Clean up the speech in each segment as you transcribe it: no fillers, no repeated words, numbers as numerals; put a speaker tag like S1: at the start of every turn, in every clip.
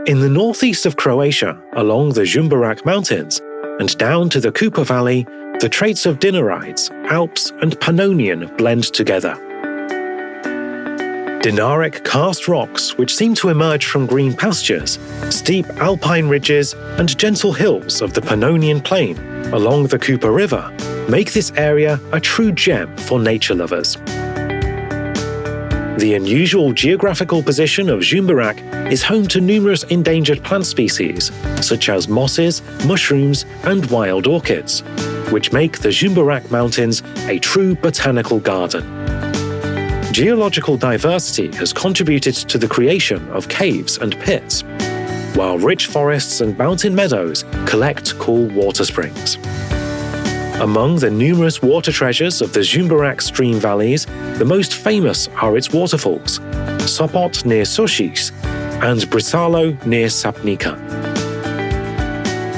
S1: In the northeast of Croatia, along the Žumberak mountains, and down to the Kupa Valley, the traits of Dinarides, Alps, and Pannonian blend together. Dinaric karst rocks, which seem to emerge from green pastures, steep alpine ridges, and gentle hills of the Pannonian plain along the Kupa River, make this area a true gem for nature lovers. The unusual geographical position of Žumberak is home to numerous endangered plant species, such as mosses, mushrooms, and wild orchids, which make the Žumberak Mountains a true botanical garden. Geological diversity has contributed to the creation of caves and pits, while rich forests and mountain meadows collect cool water springs. Among the numerous water treasures of the Žumberak stream valleys, the most famous are its waterfalls, Sopot near Sosis and Brisalo near Sapnica.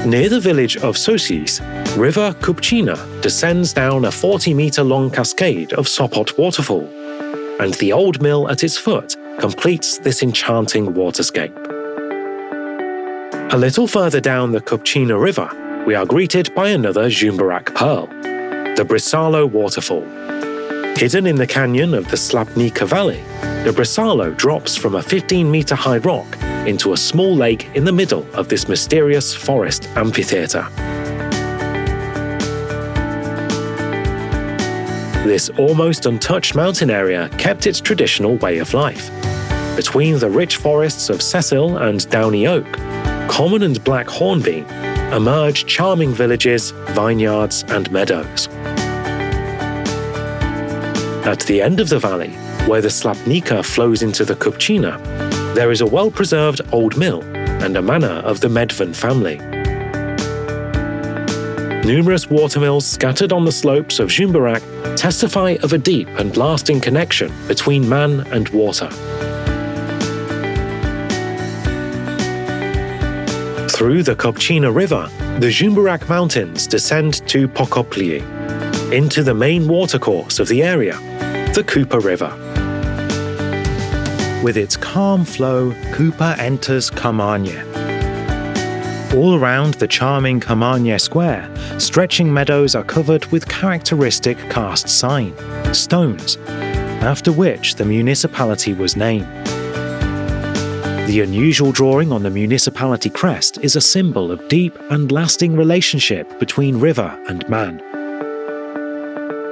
S1: Near the village of Sosis, River Kupčina descends down a 40-meter-long cascade of Sopot waterfall, and the old mill at its foot completes this enchanting waterscape. A little further down the Kupčina River, we are greeted by another Žumberak pearl, the Brisalo waterfall. Hidden in the canyon of the Slapnica Valley, the Brisalo drops from a 15-meter-high rock into a small lake in the middle of this mysterious forest amphitheater. This almost untouched mountain area kept its traditional way of life. Between the rich forests of Cecil and Downy Oak, common and black hornbeam, emerge charming villages, vineyards, and meadows. At the end of the valley, where the Slapnica flows into the Kupčina, there is a well-preserved old mill and a manor of the Medven family. Numerous watermills scattered on the slopes of Žumberak testify of a deep and lasting connection between man and water. Through the Kupčina River, the Žumberak Mountains descend to Pokuplje, into the main watercourse of the area, the Kupa River.
S2: With its calm flow, Kupa enters Kamanje. All around the charming Kamanje Square, stretching meadows are covered with characteristic karst sign, stones, after which the municipality was named. The unusual drawing on the municipality crest is a symbol of deep and lasting relationship between river and man.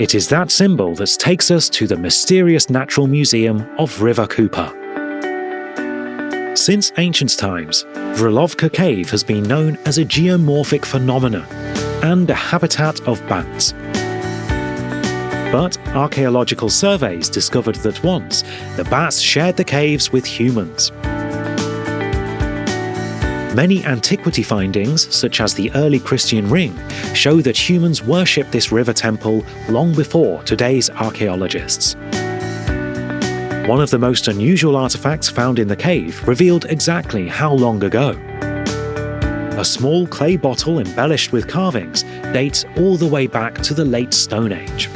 S2: It is that symbol that takes us to the mysterious natural museum of River Kupa. Since ancient times, Vralovka Cave has been known as a geomorphic phenomenon and a habitat of bats. But archaeological surveys discovered that once, the bats shared the caves with humans. Many antiquity findings, such as the early Christian ring, show that humans worshipped this river temple long before today's archaeologists. One of the most unusual artifacts found in the cave revealed exactly how long ago. A small clay bottle embellished with carvings dates all the way back to the late Stone Age.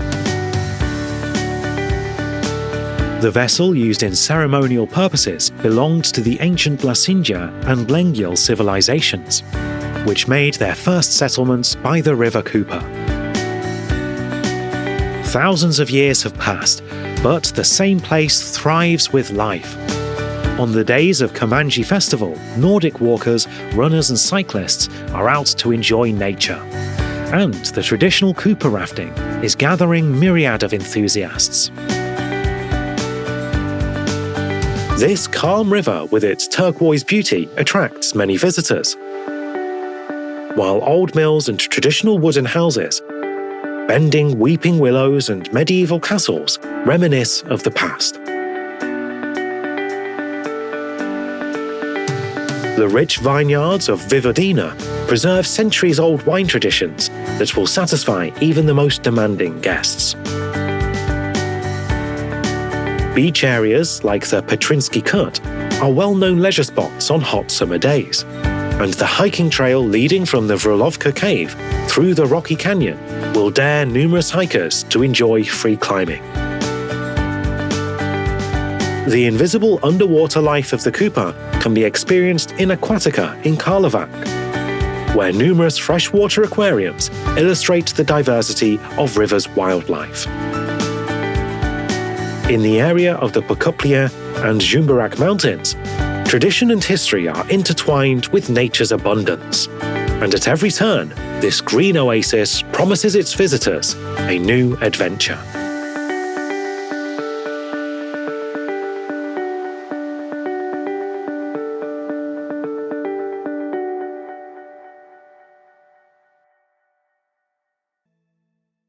S2: The vessel used in ceremonial purposes belonged to the ancient Lasinja and Lengyel civilizations, which made their first settlements by the river Kupa. Thousands of years have passed, but the same place thrives with life. On the days of Kamanje Festival, Nordic walkers, runners and cyclists are out to enjoy nature. And the traditional Kupa rafting is gathering myriad of enthusiasts. This calm river with its turquoise beauty attracts many visitors, while old mills and traditional wooden houses, bending weeping willows and medieval castles reminisce of the past. The rich vineyards of Vojvodina preserve centuries-old wine traditions that will satisfy even the most demanding guests. Beach areas like the Petrinsky Cut are well-known leisure spots on hot summer days, and the hiking trail leading from the Vralovka Cave through the rocky canyon will dare numerous hikers to enjoy free climbing.
S1: The invisible underwater life of the Kupa can be experienced in Aquatica in Karlovac, where numerous freshwater aquariums illustrate the diversity of rivers' wildlife. In the area of the Pokuplje and Žumberak mountains, tradition and history are intertwined with nature's abundance, and at every turn, this green oasis promises its visitors a new adventure.